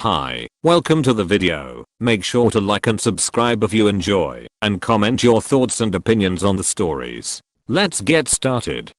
Hi, welcome to the video. Make sure to like and subscribe if you enjoy, and comment your thoughts and opinions on the stories. Let's get started.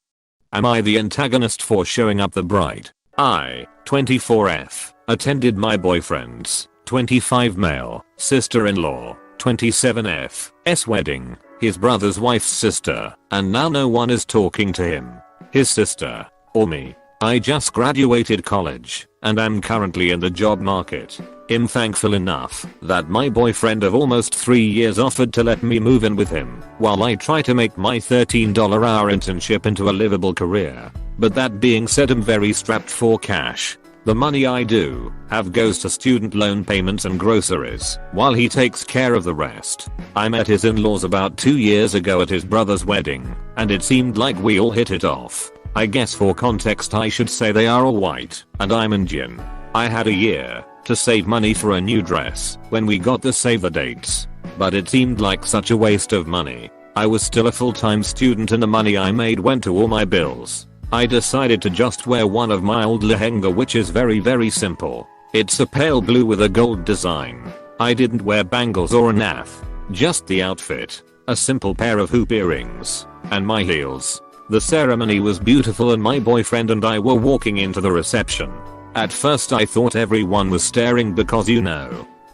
Am I the antagonist for showing up the bride? I, 24F, attended my boyfriend's, 25 male, sister-in-law, 27F's wedding, his brother's wife's sister, and now no one is talking to him. His sister, or me. I just graduated college, and I'm currently in the job market. I'm thankful enough that my boyfriend of almost 3 years offered to let me move in with him while I try to make my $13-hour internship into a livable career. But that being said, I'm very strapped for cash. The money I do have goes to student loan payments and groceries, while he takes care of the rest. I met his in-laws about 2 years ago at his brother's wedding, and it seemed like we all hit it off. I guess for context I should say they are all white, and I'm Indian. I had a year to save money for a new dress when we got the save the dates, but it seemed like such a waste of money. I was still a full-time student and the money I made went to all my bills. I decided to just wear one of my old lehenga, which is very simple. It's a pale blue with a gold design. I didn't wear bangles or a naff, just the outfit, a simple pair of hoop earrings, and my heels. The ceremony was beautiful and my boyfriend and I were walking into the reception. At first I thought everyone was staring because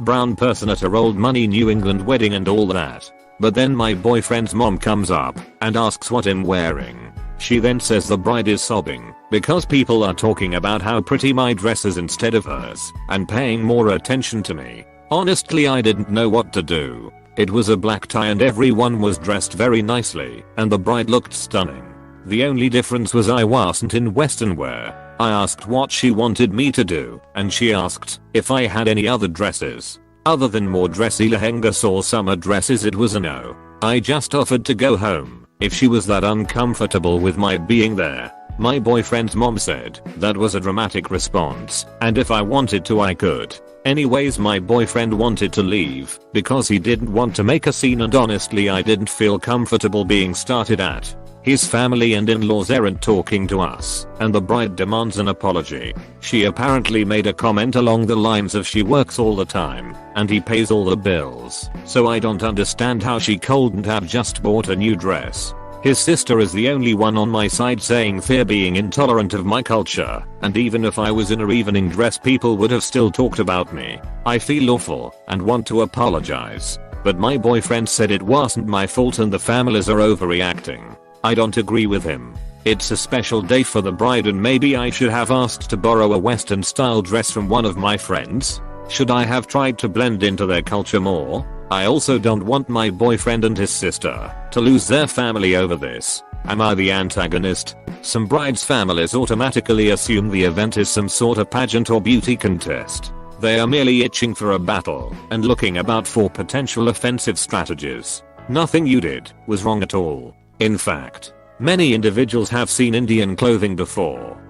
brown person at her old money New England wedding and all that. But then my boyfriend's mom comes up and asks what I'm wearing. She then says the bride is sobbing because people are talking about how pretty my dress is instead of hers and paying more attention to me. Honestly, I didn't know what to do. It was a black tie and everyone was dressed very nicely and the bride looked stunning. The only difference was I wasn't in Western wear. I asked what she wanted me to do, and she asked if I had any other dresses. Other than more dressy lehengas or summer dresses, it was a no. I just offered to go home if she was that uncomfortable with my being there. My boyfriend's mom said that was a dramatic response, and if I wanted to I could. Anyways, my boyfriend wanted to leave because he didn't want to make a scene, and honestly I didn't feel comfortable being started at. His family and in-laws aren't talking to us, and the bride demands an apology. She apparently made a comment along the lines of she works all the time, and he pays all the bills, so I don't understand how she couldn't have just bought a new dress. His sister is the only one on my side saying they're being intolerant of my culture, and even if I was in a evening dress people would have still talked about me. I feel awful and want to apologize, but my boyfriend said it wasn't my fault and the families are overreacting. I don't agree with him. It's a special day for the bride and maybe I should have asked to borrow a Western style dress from one of my friends. Should I have tried to blend into their culture more? I also don't want my boyfriend and his sister to lose their family over this. Am I the antagonist? Some brides' families automatically assume the event is some sort of pageant or beauty contest. They are merely itching for a battle and looking about for potential offensive strategies. Nothing you did was wrong at all. In fact, many individuals have seen Indian clothing before.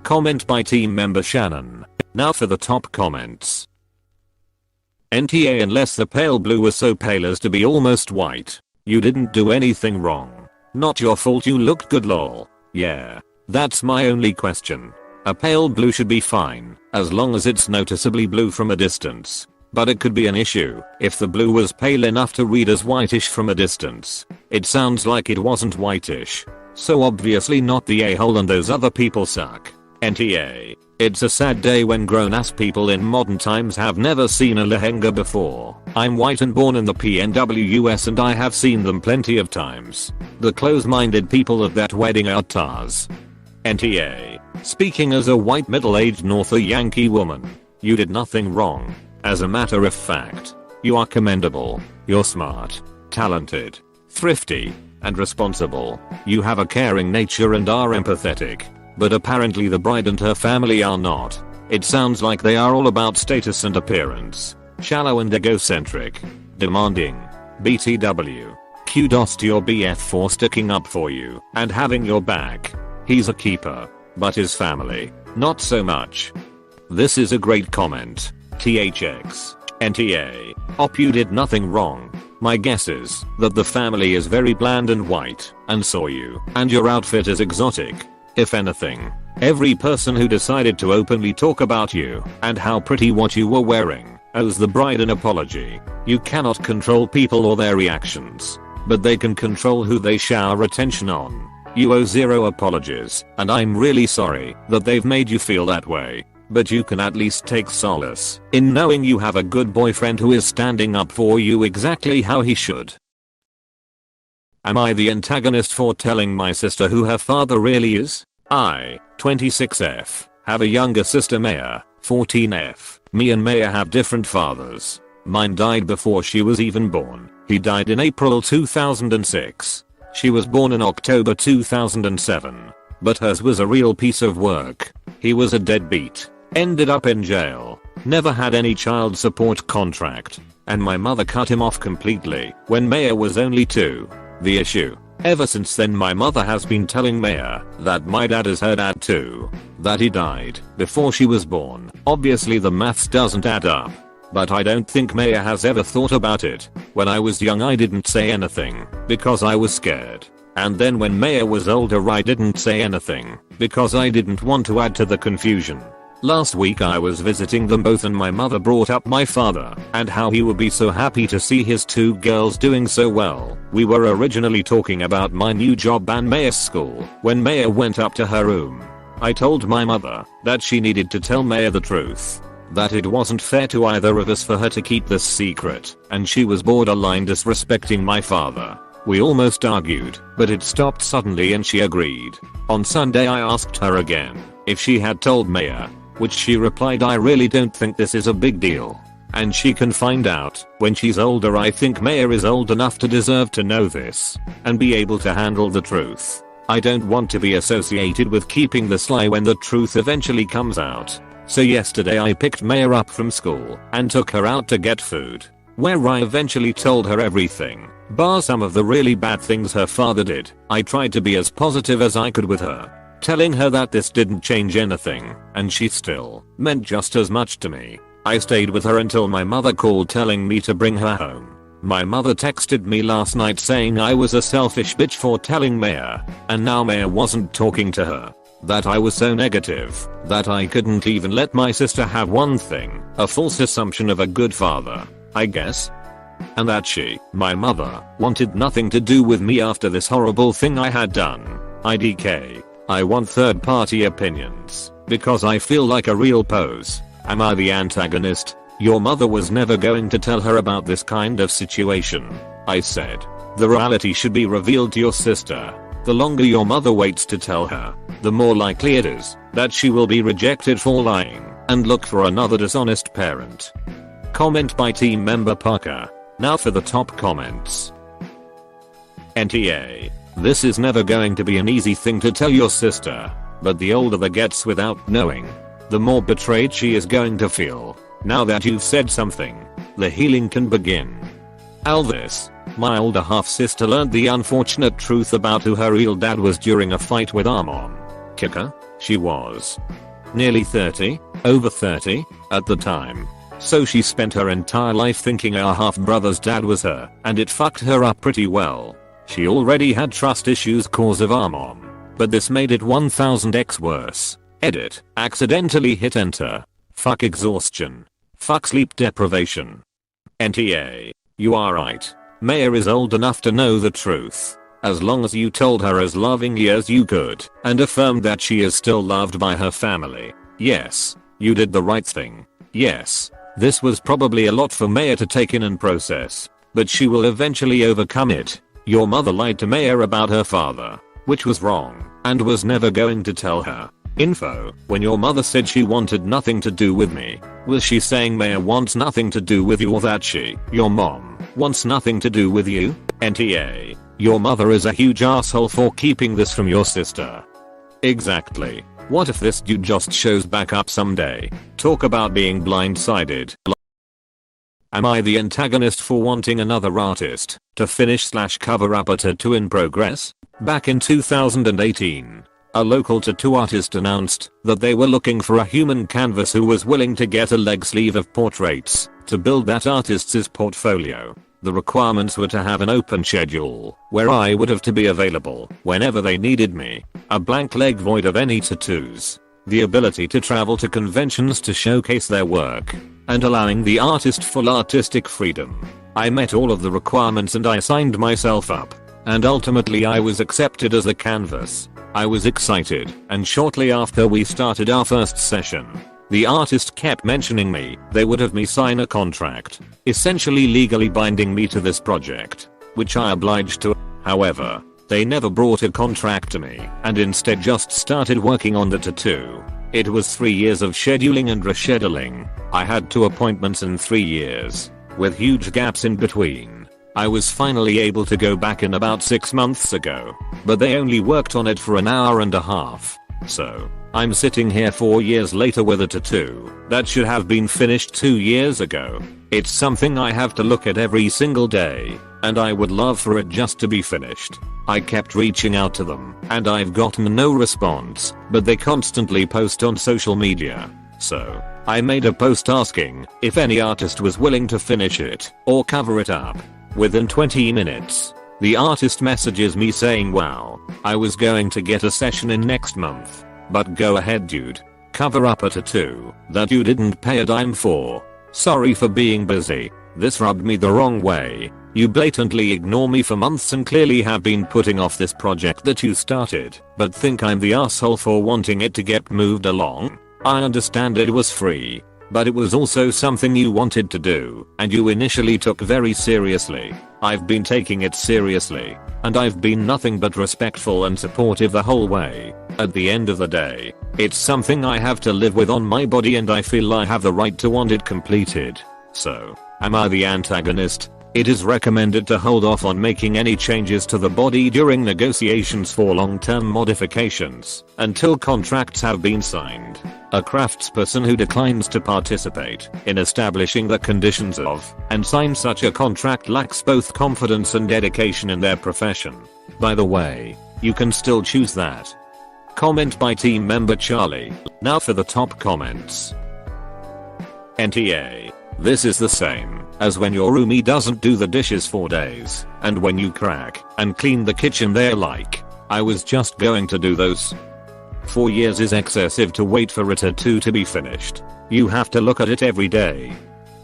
Comment by team member Shannon. Now for the top comments. NTA, unless the pale blue was so pale as to be almost white, you didn't do anything wrong. Not your fault, you looked good lol. Yeah, that's my only question. A pale blue should be fine, as long as it's noticeably blue from a distance. But it could be an issue if the blue was pale enough to read as whitish from a distance. It sounds like it wasn't whitish. So obviously not the a-hole and those other people suck. NTA. It's a sad day when grown-ass people in modern times have never seen a lehenga before. I'm white and born in the PNW US and I have seen them plenty of times. The close-minded people at that wedding are tars. NTA. Speaking as a white middle-aged North Yankee woman, you did nothing wrong. As a matter of fact, you are commendable. You're smart, talented, thrifty, and responsible. You have a caring nature and are empathetic. But apparently the bride and her family are not. It sounds like they are all about status and appearance. Shallow and egocentric. Demanding. BTW. Kudos to your BF for sticking up for you and having your back. He's a keeper. But his family, not so much. This is a great comment. THX. NTA. Op, you did nothing wrong. My guess is that the family is very bland and white and saw you and your outfit is exotic. If anything, Every person who decided to openly talk about you and how pretty what you were wearing owes the bride an apology. You cannot control people or their reactions, but they can control who they shower attention on. You owe zero apologies, and I'm really sorry that they've made you feel that way. But you can at least take solace in knowing you have a good boyfriend who is standing up for you exactly how he should. Am I the antagonist for telling my sister who her father really is? I, 26F, have a younger sister Maya, 14F. Me and Maya have different fathers. Mine died before she was even born. He died in April 2006. She was born in October 2007. But hers was a real piece of work. He was a deadbeat. Ended up in jail. Never had any child support contract. And my mother cut him off completely when Maya was only 2. The issue. Ever since then my mother has been telling Maya that my dad is her dad too. That he died before she was born. Obviously the maths doesn't add up. But I don't think Maya has ever thought about it. When I was young I didn't say anything because I was scared. And then when Maya was older I didn't say anything because I didn't want to add to the confusion. Last week I was visiting them both and my mother brought up my father and how he would be so happy to see his 2 girls doing so well. We were originally talking about my new job and Maya's school when Maya went up to her room. I told my mother that she needed to tell Maya the truth. That it wasn't fair to either of us for her to keep this secret, and she was borderline disrespecting my father. We almost argued, but it stopped suddenly and she agreed. On Sunday I asked her again if she had told Maya, which she replied I really don't think this is a big deal. And she can find out when she's older. I think Maya is old enough to deserve to know this and be able to handle the truth. I don't want to be associated with keeping the lie when the truth eventually comes out. So yesterday I picked Maya up from school and took her out to get food, where I eventually told her everything, bar some of the really bad things her father did. I tried to be as positive as I could with her, telling her that this didn't change anything and she still meant just as much to me. I stayed with her until my mother called telling me to bring her home. My mother texted me last night saying I was a selfish bitch for telling Maya, and now Maya wasn't talking to her. That I was so negative that I couldn't even let my sister have one thing, a false assumption of a good father, I guess. And that she, my mother, wanted nothing to do with me after this horrible thing I had done. IDK. I want third party opinions because I feel like a real pose. Am I the antagonist? Your mother was never going to tell her about this kind of situation. I said. The reality should be revealed to your sister. The longer your mother waits to tell her, the more likely it is that she will be rejected for lying and look for another dishonest parent. Comment by team member Parker. Now for the top comments. NTA. This is never going to be an easy thing to tell your sister, but the older that gets without knowing, the more betrayed she is going to feel. Now that you've said something, the healing can begin. Alvis. My older half-sister learned the unfortunate truth about who her real dad was during a fight with our mom. Kicker? She was nearly 30, over 30, at the time. So she spent her entire life thinking our half-brother's dad was her, and it fucked her up pretty well. She already had trust issues cause of our mom, but this made it 1000x worse. Edit. Accidentally hit enter. Fuck exhaustion. Fuck sleep deprivation. NTA. You are right. Maya is old enough to know the truth. As long as you told her as lovingly as you could and affirmed that she is still loved by her family. Yes, you did the right thing. Yes, this was probably a lot for Maya to take in and process, but she will eventually overcome it. Your mother lied to Maya about her father, which was wrong, and was never going to tell her. Info. When your mother said she wanted nothing to do with me, was she saying Maya wants nothing to do with you, or that she, your mom, wants nothing to do with you? NTA. Your mother is a huge asshole for keeping this from your sister. Exactly. What if this dude just shows back up someday? Talk about being blindsided. Am I the antagonist for wanting another artist to finish/cover up a tattoo in progress? Back in 2018, a local tattoo artist announced that they were looking for a human canvas who was willing to get a leg sleeve of portraits to build that artist's portfolio. The requirements were to have an open schedule, where I would have to be available whenever they needed me, a blank leg void of any tattoos, the ability to travel to conventions to showcase their work, and allowing the artist full artistic freedom. I met all of the requirements and I signed myself up, and ultimately I was accepted as the canvas. I was excited, and shortly after we started our first session, the artist kept mentioning me. They would have me sign a contract, essentially legally binding me to this project, which I obliged to. However, they never brought a contract to me and instead just started working on the tattoo. It was 3 years of scheduling and rescheduling. I had 2 appointments in 3 years, with huge gaps in between. I was finally able to go back in about 6 months ago, but they only worked on it for an hour and a half. So, I'm sitting here 4 years later with a tattoo that should have been finished 2 years ago. It's something I have to look at every single day, and I would love for it just to be finished. I kept reaching out to them, and I've gotten no response, but they constantly post on social media. So, I made a post asking if any artist was willing to finish it or cover it up. Within 20 minutes, the artist messages me saying, "Wow, I was going to get a session in next month, but go ahead dude. Cover up a tattoo that you didn't pay a dime for. Sorry for being busy. This rubbed me the wrong way. You blatantly ignore me for months and clearly have been putting off this project that you started, but think I'm the asshole for wanting it to get moved along. I understand it was free, but it was also something you wanted to do, and you initially took very seriously. I've been taking it seriously, and I've been nothing but respectful and supportive the whole way. At the end of the day, it's something I have to live with on my body and I feel I have the right to want it completed. So, am I the antagonist? It is recommended to hold off on making any changes to the body during negotiations for long-term modifications until contracts have been signed. A craftsperson who declines to participate in establishing the conditions of and sign such a contract lacks both confidence and dedication in their profession. By the way, you can still choose that. Comment by team member Charlie. Now for the top comments. NTA. This is the same as when your roomie doesn't do the dishes for days, and when you crack and clean the kitchen they're like, I was just going to do those. 4 years is excessive to wait for a tattoo to be finished. You have to look at it every day.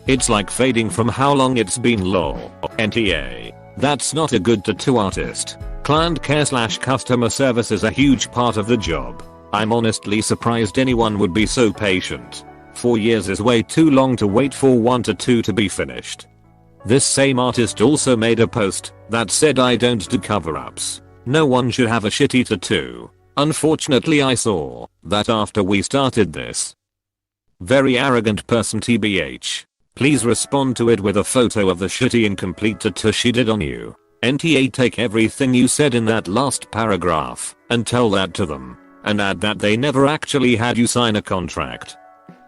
It's like fading from how long it's been lol. NTA. That's not a good tattoo artist. Client care/customer service is a huge part of the job. I'm honestly surprised anyone would be so patient. 4 years is way too long to wait for one tattoo to be finished. This same artist also made a post that said I don't do cover-ups. No one should have a shitty tattoo. Unfortunately I saw that after we started this. Very arrogant person tbh. Please respond to it with a photo of the shitty incomplete tattoo she did on you. NTA, take everything you said in that last paragraph and tell that to them. And add that they never actually had you sign a contract.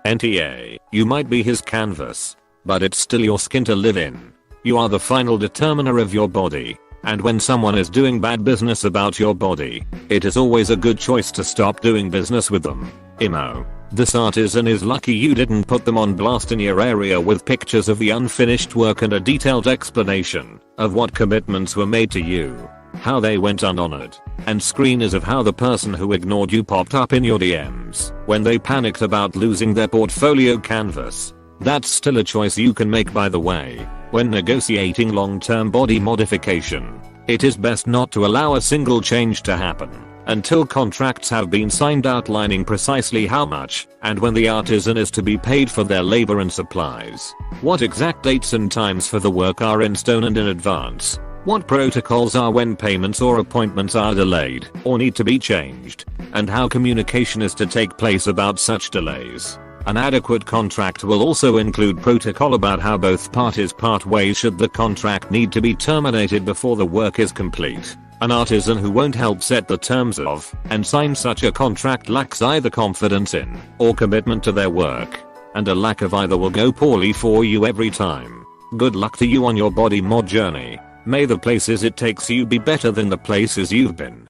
NTA, you might be his canvas, but it's still your skin to live in. You are the final determiner of your body, and when someone is doing bad business about your body, it is always a good choice to stop doing business with them. Imo. This artisan is lucky you didn't put them on blast in your area with pictures of the unfinished work and a detailed explanation of what commitments were made to you, how they went unhonored, and screeners of how the person who ignored you popped up in your DMs when they panicked about losing their portfolio canvas. That's still a choice you can make, by the way. When negotiating long-term body modification, it is best not to allow a single change to happen until contracts have been signed outlining precisely how much and when the artisan is to be paid for their labor and supplies. What exact dates and times for the work are in stone and in advance. What protocols are when payments or appointments are delayed or need to be changed, and how communication is to take place about such delays. An adequate contract will also include protocol about how both parties part ways should the contract need to be terminated before the work is complete. An artisan who won't help set the terms of and sign such a contract lacks either confidence in or commitment to their work, and a lack of either will go poorly for you every time. Good luck to you on your body mod journey. May the places it takes you be better than the places you've been.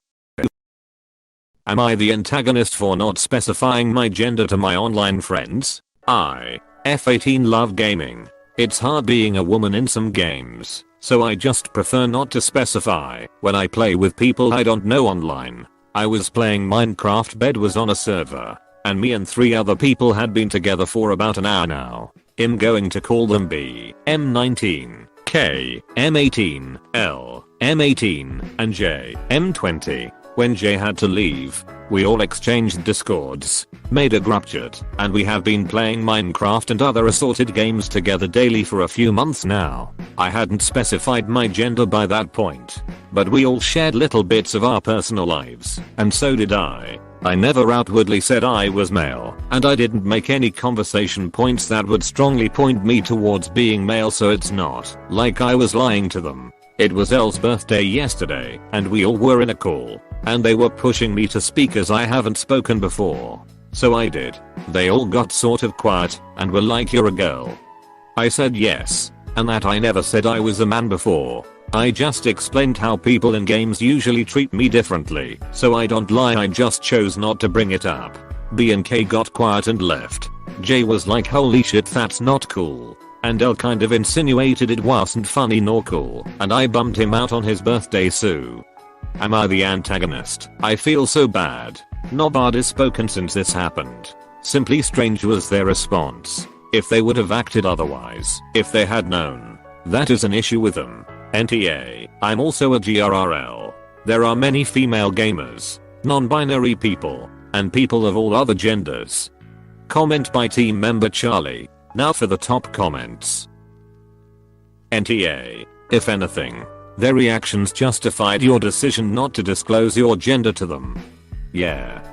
Am I the antagonist for not specifying my gender to my online friends? I, F18, love gaming. It's hard being a woman in some games. so I just prefer not to specify when I play with people I don't know online. I was playing Minecraft, bed was on a server, and me and 3 other people had been together for about an hour now. I'm going to call them B, M19, K, M18, L, M18, and J, M20. When Jay had to leave, we all exchanged discords, made a group chat, and we have been playing Minecraft and other assorted games together daily for a few months now. I hadn't specified my gender by that point, but we all shared little bits of our personal lives, and so did I. I never outwardly said I was male, and I didn't make any conversation points that would strongly point me towards being male, so it's not like I was lying to them. It was Elle's birthday yesterday, and we all were in a call, and they were pushing me to speak as I haven't spoken before. So I did. They all got sort of quiet, and were like, "You're a girl." I said yes, and that I never said I was a man before. I just explained how people in games usually treat me differently, so I don't lie, I just chose not to bring it up. B and K got quiet and left. Jay was like, "Holy shit, that's not cool." And L kind of insinuated it wasn't funny nor cool, and I bummed him out on his birthday. So am I the antagonist? I feel so bad. Nobody spoken since this happened. Simply strange was their response. If they would have acted otherwise, if they had known, that is an issue with them. NTA, I'm also a GRRL. There are many female gamers, non-binary people, and people of all other genders. Comment by team member Charlie. Now for the top comments. NTA, if anything, their reactions justified your decision not to disclose your gender to them. Yeah.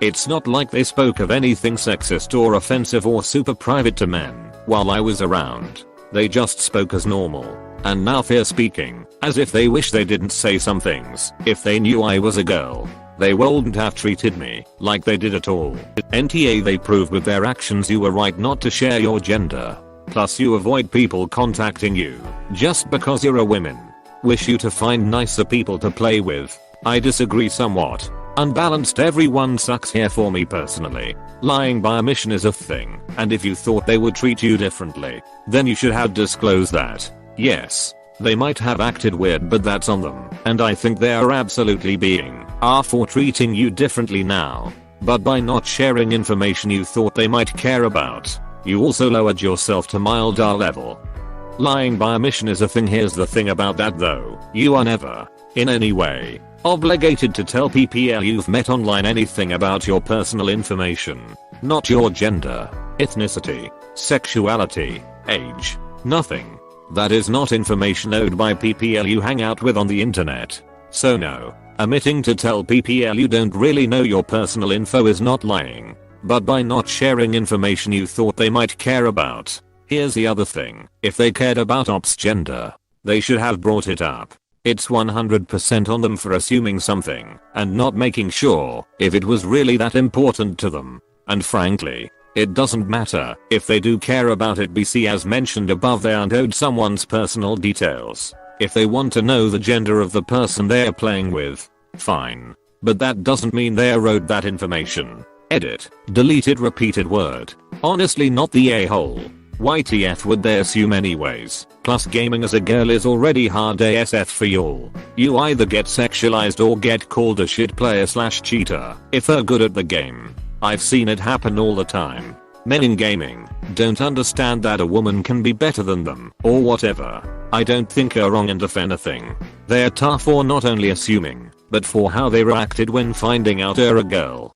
It's not like they spoke of anything sexist or offensive or super private to men while I was around. They just spoke as normal. And now they're speaking as if they wish they didn't say some things. If they knew I was a girl, they wouldn't have treated me like they did at all. NTA, they proved with their actions you were right not to share your gender. Plus you avoid people contacting you just because you're a woman. Wish you to find nicer people to play with. I disagree somewhat. Unbalanced, everyone sucks here for me personally. Lying by omission is a thing, and if you thought they would treat you differently, then you should have disclosed that. Yes, they might have acted weird, but that's on them, and I think they are absolutely being for treating you differently now. But by not sharing information you thought they might care about, you also lowered yourself to mild R level. Lying by omission is a thing. Here's the thing about that though, you are never, in any way, obligated to tell people you've met online anything about your personal information. Not your gender, ethnicity, sexuality, age, nothing. That is not information owed by people you hang out with on the internet. So no, omitting to tell people you don't really know your personal info is not lying. But by not sharing information you thought they might care about. Here's the other thing, if they cared about Op's gender, they should have brought it up. It's 100% on them for assuming something and not making sure if it was really that important to them. And frankly, it doesn't matter if they do care about it. BC, as mentioned above, they aren't owed someone's personal details. If they want to know the gender of the person they're playing with, fine. But that doesn't mean they're owed that information. Edit, deleted, repeated word. Honestly, not the a-hole. YTF would they assume anyways? Plus gaming as a girl is already hard ASF for y'all. You either get sexualized or get called a shit player / cheater if they're good at the game. I've seen it happen all the time. Men in gaming don't understand that a woman can be better than them or whatever. I don't think are wrong, and if anything, they're tough for not only assuming, but for how they reacted when finding out they're a girl.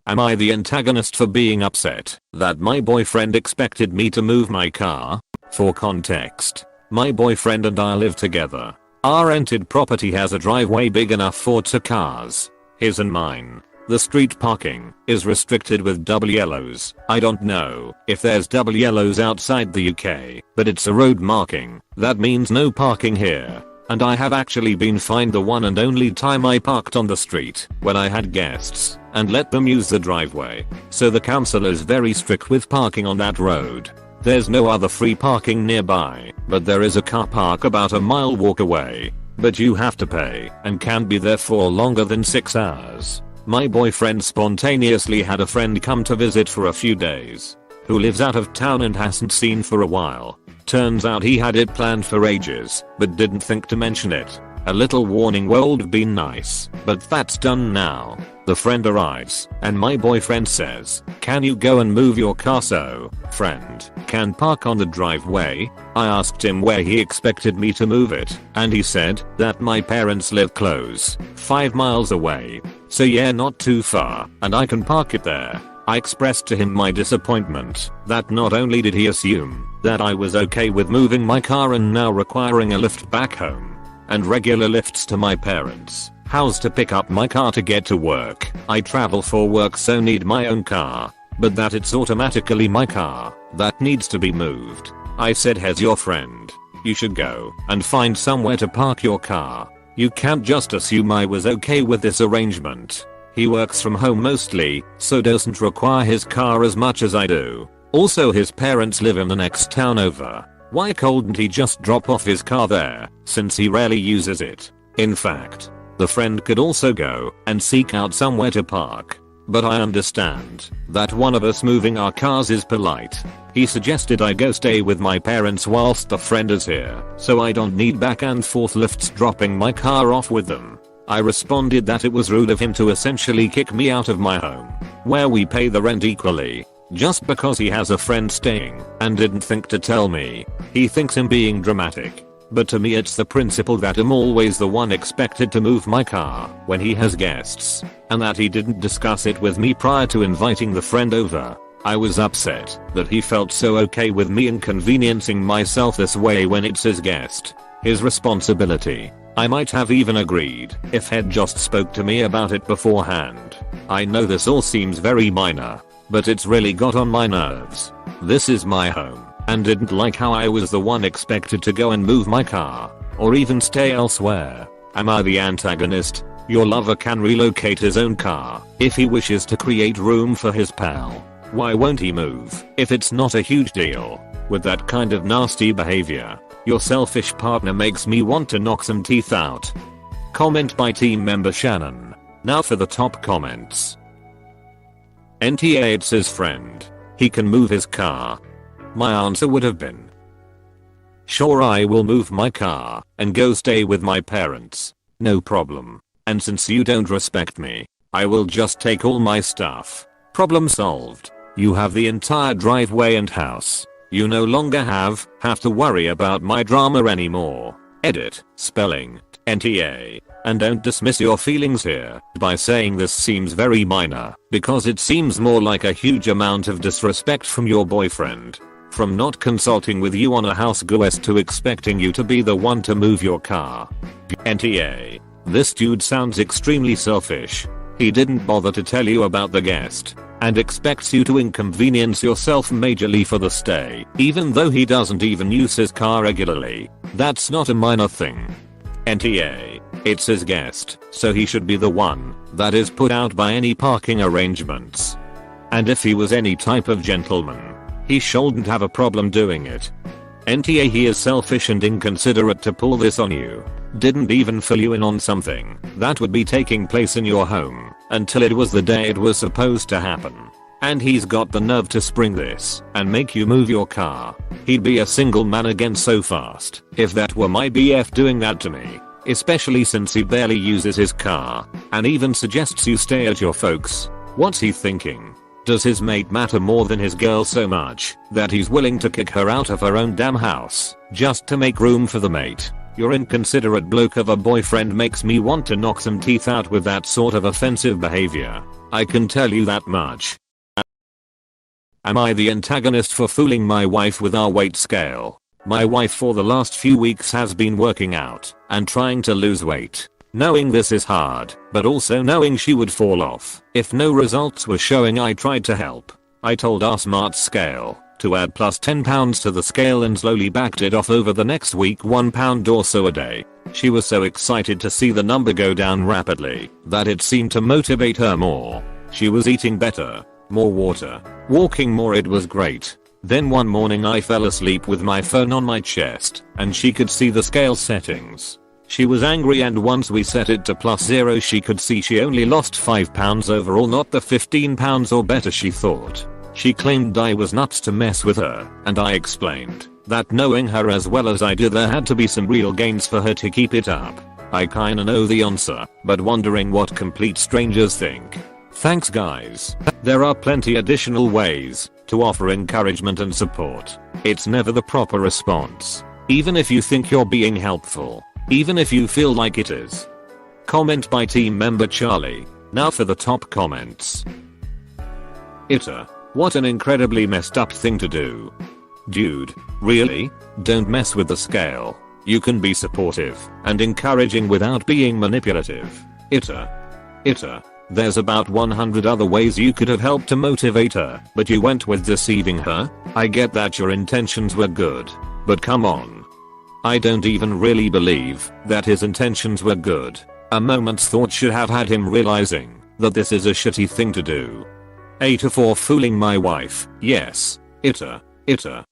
Am I the antagonist for being upset that my boyfriend expected me to move my car? For context, my boyfriend and I live together. Our rented property has a driveway big enough for 2 cars, his and mine. The street parking is restricted with double yellows. I don't know if there's double yellows outside the UK, but it's a road marking. That means no parking here. And I have actually been fined the one and only time I parked on the street when I had guests and let them use the driveway. So the council is very strict with parking on that road. There's no other free parking nearby, but there is a car park about a mile walk away. But you have to pay and can't be there for longer than 6 hours. My boyfriend spontaneously had a friend come to visit for a few days, who lives out of town and hasn't seen for a while. Turns out he had it planned for ages, but didn't think to mention it. A little warning would have been nice, but that's done now. The friend arrives, and my boyfriend says, "Can you go and move your car so friend can park on the driveway?" I asked him where he expected me to move it, and he said that my parents live close, 5 miles away. So yeah, not too far, and I can park it there. I expressed to him my disappointment that not only did he assume that I was okay with moving my car and now requiring a lift back home and regular lifts to my parents' house to pick up my car to get to work. I travel for work so need my own car, but that it's automatically my car that needs to be moved. I said, "Here's your friend. You should go and find somewhere to park your car. You can't just assume I was okay with this arrangement. He works from home mostly, so doesn't require his car as much as I do. Also his parents live in the next town over. Why couldn't he just drop off his car there, since he rarely uses it?" In fact, the friend could also go and seek out somewhere to park. But I understand that one of us moving our cars is polite. He suggested I go stay with my parents whilst the friend is here, so I don't need back and forth lifts dropping my car off with them. I responded that it was rude of him to essentially kick me out of my home, where we pay the rent equally, just because he has a friend staying, and didn't think to tell me. He thinks I'm being dramatic. But to me it's the principle that I'm always the one expected to move my car when he has guests, and that he didn't discuss it with me prior to inviting the friend over. I was upset that he felt so okay with me inconveniencing myself this way when it's his guest, his responsibility. I might have even agreed if he'd just spoke to me about it beforehand. I know this all seems very minor, but it's really got on my nerves. This is my home, and didn't like how I was the one expected to go and move my car, or even stay elsewhere. Am I the antagonist? Your lover can relocate his own car if he wishes to create room for his pal. Why won't he move if it's not a huge deal? With that kind of nasty behavior, your selfish partner makes me want to knock some teeth out. Comment by team member Shannon. Now for the top comments. NTA, it's his friend. He can move his car. My answer would have been, sure, I will move my car and go stay with my parents. No problem. And since you don't respect me, I will just take all my stuff. Problem solved. You have the entire driveway and house. You no longer have to worry about my drama anymore. Edit, spelling, NTA. And don't dismiss your feelings here by saying this seems very minor, because it seems more like a huge amount of disrespect from your boyfriend. From not consulting with you on a house quest to expecting you to be the one to move your car. NTA. This dude sounds extremely selfish. He didn't bother to tell you about the guest, and expects you to inconvenience yourself majorly for the stay, even though he doesn't even use his car regularly. That's not a minor thing. NTA. It's his guest, so he should be the one that is put out by any parking arrangements. And if he was any type of gentleman, he shouldn't have a problem doing it. NTA, he is selfish and inconsiderate to pull this on you. Didn't even fill you in on something that would be taking place in your home until it was the day it was supposed to happen. And he's got the nerve to spring this and make you move your car. He'd be a single man again so fast if that were my BF doing that to me. Especially since he barely uses his car and even suggests you stay at your folks'. What's he thinking? Does his mate matter more than his girl so much that he's willing to kick her out of her own damn house just to make room for the mate? Your inconsiderate bloke of a boyfriend makes me want to knock some teeth out with that sort of offensive behavior. I can tell you that much. Am I the antagonist for fooling my wife with our weight scale? My wife for the last few weeks has been working out and trying to lose weight. Knowing this is hard, but also knowing she would fall off if no results were showing, I tried to help. I told our smart scale to add plus 10 pounds to the scale and slowly backed it off over the next week, 1 pound or so a day. She was so excited to see the number go down rapidly that it seemed to motivate her more. She was eating better, more water, walking more. It was great. Then one morning I fell asleep with my phone on my chest and she could see the scale settings. She was angry, and once we set it to +0 she could see she only lost 5 pounds overall, not the 15 pounds or better she thought. She claimed I was nuts to mess with her, and I explained that knowing her as well as I do, there had to be some real gains for her to keep it up. I kinda know the answer, but wondering what complete strangers think. Thanks guys. There are plenty additional ways to offer encouragement and support. It's never the proper response. Even if you think you're being helpful. Even if you feel like it is. Comment by team member Charlie. Now for the top comments. AITA. What an incredibly messed up thing to do. Dude, really? Don't mess with the scale. You can be supportive and encouraging without being manipulative. AITA. AITA. There's about 100 other ways you could have helped to motivate her, but you went with deceiving her? I get that your intentions were good, but come on. I don't even really believe that his intentions were good. A moment's thought should have had him realizing that this is a shitty thing to do. AITA for fooling my wife. Yes. AITA. AITA.